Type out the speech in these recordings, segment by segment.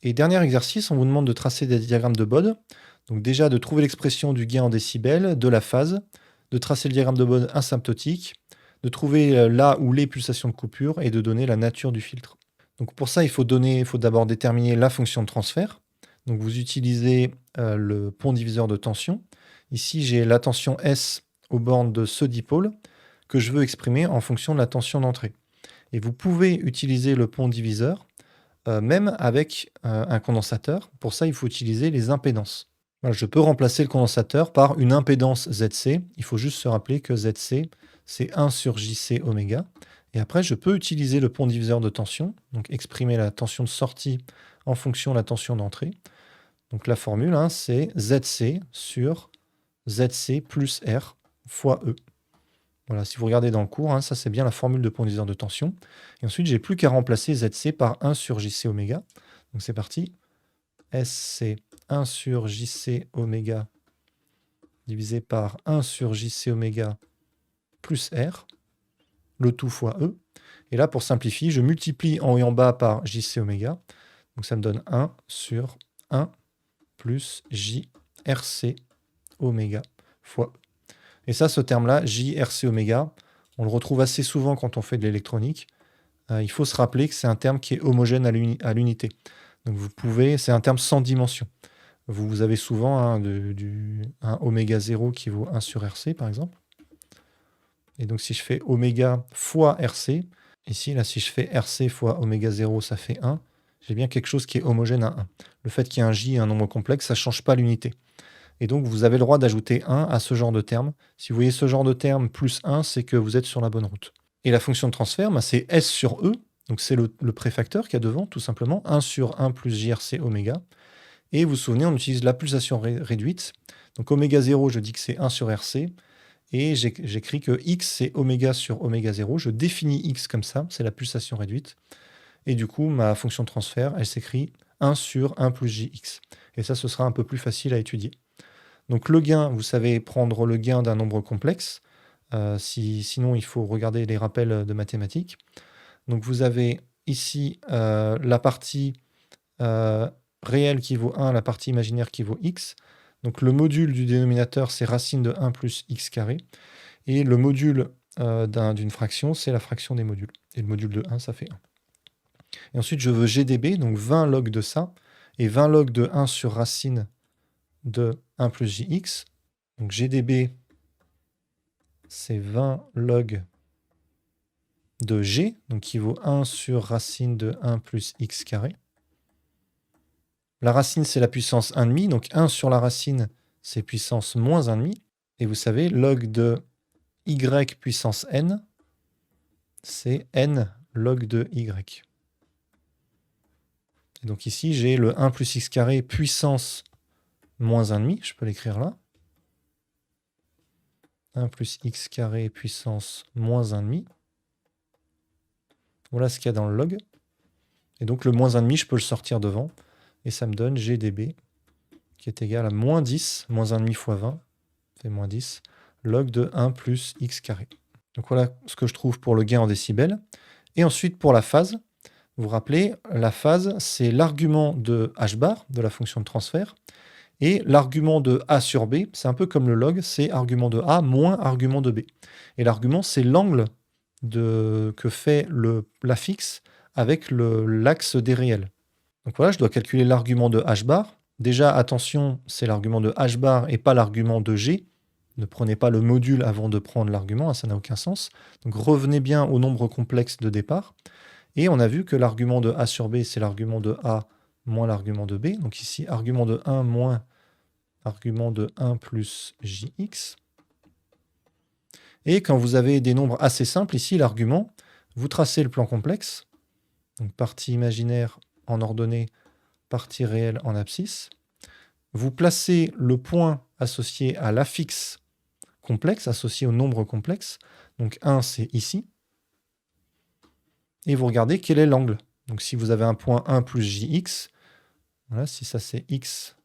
Et dernier exercice, on vous demande de tracer des diagrammes de Bode. Donc déjà de trouver l'expression du gain en décibels, de la phase, de tracer le diagramme de Bode asymptotique, de trouver là ou les pulsations de coupure et de donner la nature du filtre. Donc pour ça, il faut d'abord déterminer la fonction de transfert. Donc vous utilisez le pont diviseur de tension. Ici, j'ai la tension S aux bornes de ce dipôle que je veux exprimer en fonction de la tension d'entrée. Et vous pouvez utiliser le pont diviseur même avec un condensateur. Pour ça, il faut utiliser les impédances. Voilà, je peux remplacer le condensateur par une impédance ZC. Il faut juste se rappeler que ZC, c'est 1 sur JC oméga. Et après, je peux utiliser le pont diviseur de tension, donc exprimer la tension de sortie en fonction de la tension d'entrée. Donc la formule, hein, c'est ZC sur ZC plus R fois E. Voilà, si vous regardez dans le cours, hein, ça c'est bien la formule de pont diviseur de tension. Et ensuite, j'ai plus qu'à remplacer ZC par 1 sur JC oméga. Donc c'est parti. S c'est 1 sur JC oméga divisé par 1 sur JC oméga plus R, le tout fois E. Et là, pour simplifier, je multiplie en haut et en bas par JC oméga. Donc ça me donne 1 sur 1 plus JRC oméga fois E. Et ça, ce terme-là, JRC oméga, on le retrouve assez souvent quand on fait de l'électronique. Il faut se rappeler que c'est un terme qui est homogène à l'unité. Donc c'est un terme sans dimension. Vous avez souvent un oméga 0 qui vaut 1 sur RC, par exemple. Et donc si je fais oméga fois RC, ici, là, si je fais RC fois oméga 0, ça fait 1. J'ai bien quelque chose qui est homogène à 1. Le fait qu'il y ait un J et un nombre complexe, ça ne change pas l'unité. Et donc, vous avez le droit d'ajouter 1 à ce genre de terme. Si vous voyez ce genre de terme plus 1, c'est que vous êtes sur la bonne route. Et la fonction de transfert, c'est S sur E. Donc, c'est le préfacteur qu'il y a devant, tout simplement. 1 sur 1 plus JRC oméga. Et vous vous souvenez, on utilise la pulsation réduite. Donc, oméga 0, je dis que c'est 1 sur RC. Et j'écris que X, c'est oméga sur oméga 0. Je définis X comme ça, c'est la pulsation réduite. Et du coup, ma fonction de transfert, elle s'écrit 1 sur 1 plus JX. Et ça, ce sera un peu plus facile à étudier. Donc le gain, vous savez prendre le gain d'un nombre complexe. Sinon, il faut regarder les rappels de mathématiques. Donc vous avez ici la partie réelle qui vaut 1, la partie imaginaire qui vaut x. Donc le module du dénominateur, c'est racine de 1 plus x carré. Et le module d'une fraction, c'est la fraction des modules. Et le module de 1, ça fait 1. Et ensuite, je veux GDB, donc 20 log de ça, et 20 log de 1 sur racine de 1 plus jx. Donc GDB, c'est 20 log de g, donc qui vaut 1 sur racine de 1 plus x carré. La racine, c'est la puissance 1,5, donc 1 sur la racine, c'est puissance moins 1,5. Et vous savez, log de y puissance n, c'est n log de y. Et donc ici, j'ai le 1 plus x carré puissance moins 1,5, je peux l'écrire là. 1 plus x carré puissance moins 1,5. Voilà ce qu'il y a dans le log. Et donc le moins 1,5, je peux le sortir devant. Et ça me donne GDB, qui est égal à moins 10, moins 1,5 fois 20, fait moins 10, log de 1 plus x carré. Donc voilà ce que je trouve pour le gain en décibels. Et ensuite pour la phase, vous vous rappelez, la phase, c'est l'argument de h bar, de la fonction de transfert, et l'argument de a sur b, c'est un peu comme le log, c'est argument de a moins argument de b. Et l'argument, c'est l'angle que fait la fixe avec l'axe des réels. Donc voilà, je dois calculer l'argument de h bar. Déjà, attention, c'est l'argument de h bar et pas l'argument de g. Ne prenez pas le module avant de prendre l'argument, ça n'a aucun sens. Donc revenez bien au nombre complexe de départ. Et on a vu que l'argument de a sur b, c'est l'argument de a moins l'argument de b. Donc ici, argument de 1 moins argument de 1 plus jx. Et quand vous avez des nombres assez simples, ici, l'argument, vous tracez le plan complexe. Donc partie imaginaire en ordonnée, partie réelle en abscisse. Vous placez le point associé à l'affixe complexe, associé au nombre complexe. Donc 1, c'est ici. Et vous regardez quel est l'angle. Donc si vous avez un point 1 plus jx, voilà, si ça c'est x,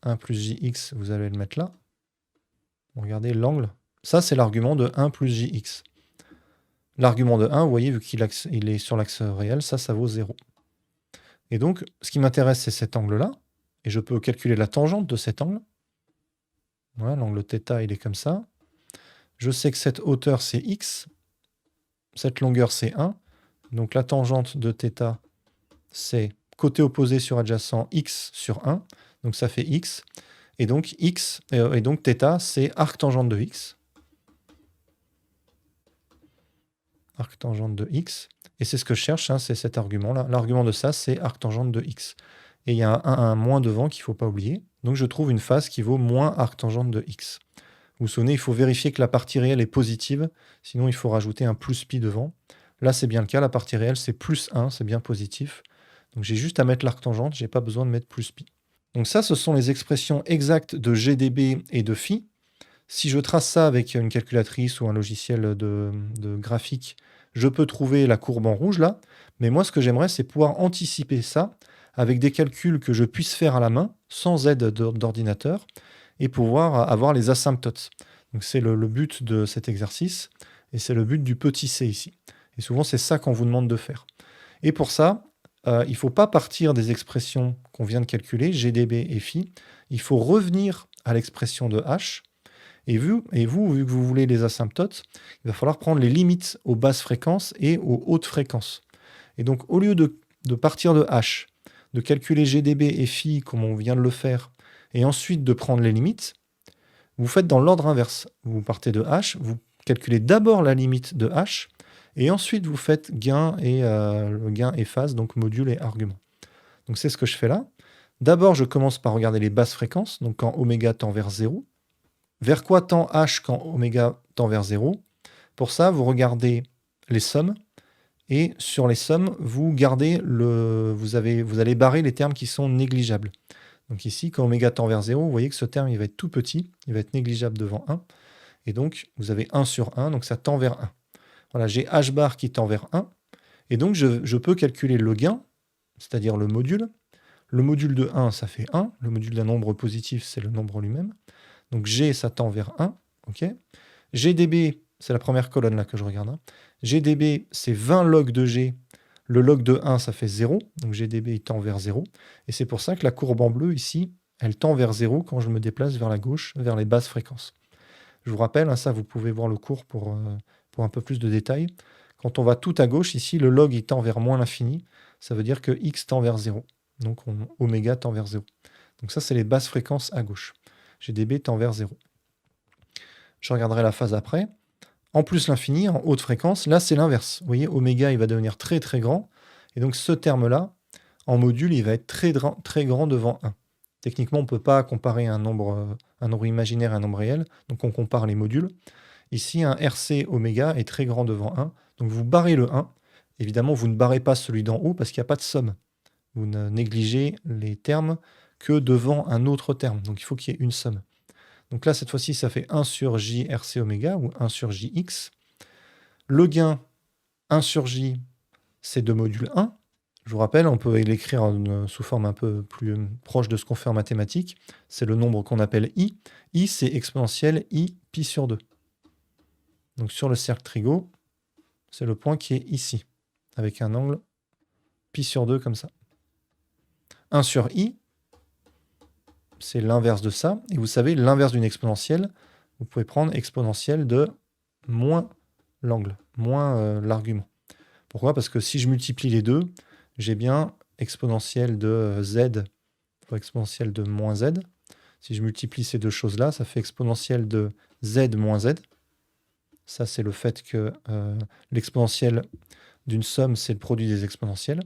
1 plus jx, vous allez le mettre là. Regardez l'angle. Ça, c'est l'argument de 1 plus jx. L'argument de 1, vous voyez, vu qu'il est sur l'axe réel, ça vaut 0. Et donc, ce qui m'intéresse, c'est cet angle-là. Et je peux calculer la tangente de cet angle. Voilà, l'angle θ, il est comme ça. Je sais que cette hauteur, c'est x. Cette longueur, c'est 1. Donc la tangente de θ, c'est côté opposé sur adjacent x sur 1. Donc ça fait x. Et donc θ, c'est arctangente de x. Arctangente de x. Et c'est ce que je cherche, hein, c'est cet argument-là. L'argument de ça, c'est arctangente de x. Et il y a un moins devant qu'il ne faut pas oublier. Donc je trouve une phase qui vaut moins arctangente de x. Vous vous souvenez, il faut vérifier que la partie réelle est positive, sinon il faut rajouter un plus pi devant. Là, c'est bien le cas, la partie réelle, c'est plus 1, c'est bien positif. Donc j'ai juste à mettre l'arctangente, je n'ai pas besoin de mettre plus pi. Donc ça, ce sont les expressions exactes de GDB et de phi. Si je trace ça avec une calculatrice ou un logiciel de graphique, je peux trouver la courbe en rouge là. Mais moi, ce que j'aimerais, c'est pouvoir anticiper ça avec des calculs que je puisse faire à la main, sans aide d'ordinateur, et pouvoir avoir les asymptotes. Donc c'est le but de cet exercice, et c'est le but du petit c ici. Et souvent, c'est ça qu'on vous demande de faire. Et pour ça, il ne faut pas partir des expressions qu'on vient de calculer, GDB et phi. Il faut revenir à l'expression de h. Et vu que vous voulez les asymptotes, il va falloir prendre les limites aux basses fréquences et aux hautes fréquences. Et donc, au lieu de partir de h, de calculer GDB et phi comme on vient de le faire, et ensuite de prendre les limites, vous faites dans l'ordre inverse. Vous partez de h, vous calculez d'abord la limite de h, et ensuite vous faites gain et phase, donc module et argument. Donc c'est ce que je fais là. D'abord, je commence par regarder les basses fréquences, donc quand oméga tend vers 0. Vers quoi tend h quand oméga tend vers 0? Pour ça, vous regardez les sommes, et sur les sommes, vous allez barrer les termes qui sont négligeables. Donc ici, quand oméga tend vers 0, vous voyez que ce terme il va être tout petit, il va être négligeable devant 1. Et donc, vous avez 1 sur 1, donc ça tend vers 1. Voilà, j'ai h bar qui tend vers 1. Et donc, je peux calculer le gain, c'est-à-dire le module. Le module de 1, ça fait 1. Le module d'un nombre positif, c'est le nombre lui-même. Donc G, ça tend vers 1. Okay. GDB, c'est la première colonne là que je regarde. GDB, c'est 20 log de G. Le log de 1, ça fait 0. Donc GDB, il tend vers 0. Et c'est pour ça que la courbe en bleu, ici, elle tend vers 0 quand je me déplace vers la gauche, vers les basses fréquences. Je vous rappelle, hein, ça, vous pouvez voir le cours pour un peu plus de détails. Quand on va tout à gauche, ici, le log, il tend vers moins l'infini. Ça veut dire que x tend vers 0. Donc oméga tend vers 0. Donc ça, c'est les basses fréquences à gauche. GDB tend vers 0. Je regarderai la phase après. En plus l'infini, en haute fréquence, là c'est l'inverse. Vous voyez, oméga il va devenir très très grand. Et donc ce terme-là, en module, il va être très grand devant 1. Techniquement, on ne peut pas comparer un nombre imaginaire à un nombre réel. Donc on compare les modules. Ici, un RC oméga est très grand devant 1. Donc vous barrez le 1. Évidemment, vous ne barrez pas celui d'en haut parce qu'il n'y a pas de somme. Vous ne négligez les termes que devant un autre terme. Donc il faut qu'il y ait une somme. Donc là, cette fois-ci, ça fait 1 sur J RC oméga ou 1 sur JX. Le gain 1 sur J, c'est de module 1. Je vous rappelle, on peut l'écrire sous forme un peu plus proche de ce qu'on fait en mathématiques. C'est le nombre qu'on appelle I. I, c'est exponentielle I pi sur 2. Donc sur le cercle trigo, c'est le point qui est ici, avec un angle pi sur 2 comme ça. 1 sur I, c'est l'inverse de ça. Et vous savez, l'inverse d'une exponentielle, vous pouvez prendre exponentielle de moins l'angle, moins l'argument. Pourquoi? Parce que si je multiplie les deux, j'ai bien exponentielle de z fois exponentielle de moins z. Si je multiplie ces deux choses-là, ça fait exponentielle de z moins z. Ça, c'est le fait que l'exponentielle d'une somme, c'est le produit des exponentielles.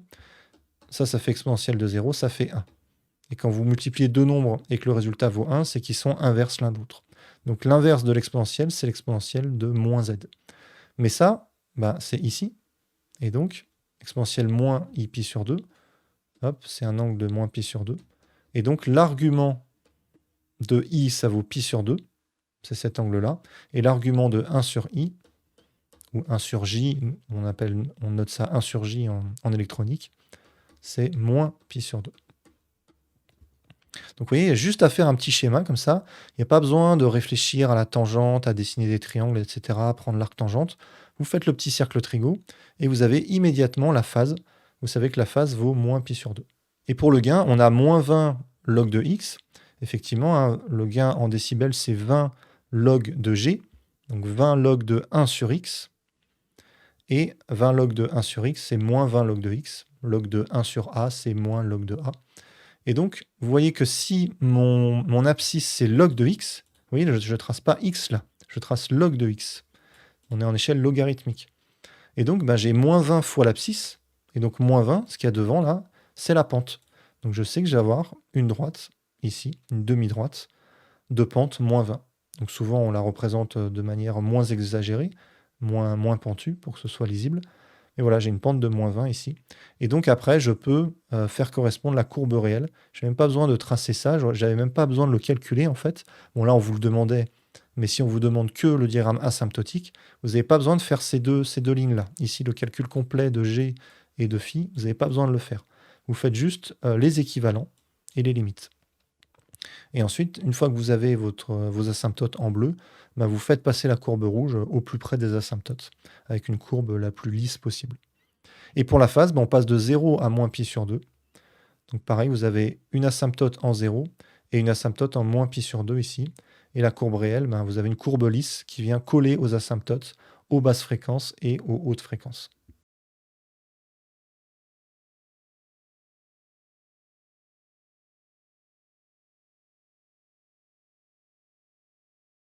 Ça fait exponentielle de 0, ça fait 1. Et quand vous multipliez deux nombres et que le résultat vaut 1, c'est qu'ils sont inverses l'un de l'autre. Donc l'inverse de l'exponentielle, c'est l'exponentielle de moins z. Mais ça, c'est ici. Et donc, exponentielle moins i pi sur 2, hop, c'est un angle de moins pi sur 2. Et donc l'argument de i, ça vaut pi sur 2. C'est cet angle-là. Et l'argument de 1 sur i, ou 1 sur j, on note ça 1 sur j en électronique, c'est moins pi sur 2. Donc vous voyez, il y a juste à faire un petit schéma comme ça. Il n'y a pas besoin de réfléchir à la tangente, à dessiner des triangles, etc., à prendre l'arc tangente. Vous faites le petit cercle trigo et vous avez immédiatement la phase. Vous vous savez que la phase vaut moins pi sur 2. Et pour le gain, on a moins 20 log de x. Effectivement, hein, le gain en décibels, c'est 20 log de g, donc 20 log de 1 sur x. Et 20 log de 1 sur x, c'est moins 20 log de x. Log de 1 sur a, c'est moins log de a. Et donc, vous voyez que si mon abscisse, c'est log de x, vous voyez, je ne trace pas x là, je trace log de x. On est en échelle logarithmique. Et donc, j'ai moins 20 fois l'abscisse, et donc moins 20, ce qu'il y a devant là, c'est la pente. Donc je sais que je vais avoir une droite, ici, une demi-droite, de pente moins 20. Donc souvent, on la représente de manière moins exagérée, moins pentue, pour que ce soit lisible. Et voilà, j'ai une pente de moins 20 ici. Et donc après, je peux faire correspondre la courbe réelle. Je n'ai même pas besoin de tracer ça, j'avais même pas besoin de le calculer en fait. Bon là, on vous le demandait, mais si on vous demande que le diagramme asymptotique, vous n'avez pas besoin de faire ces deux lignes-là. Ici, le calcul complet de G et de phi, vous n'avez pas besoin de le faire. Vous faites juste les équivalents et les limites. Et ensuite, une fois que vous avez vos asymptotes en bleu, vous faites passer la courbe rouge au plus près des asymptotes, avec une courbe la plus lisse possible. Et pour la phase, on passe de 0 à moins pi sur 2. Donc pareil, vous avez une asymptote en 0 et une asymptote en moins pi sur 2 ici. Et la courbe réelle, vous avez une courbe lisse qui vient coller aux asymptotes, aux basses fréquences et aux hautes fréquences.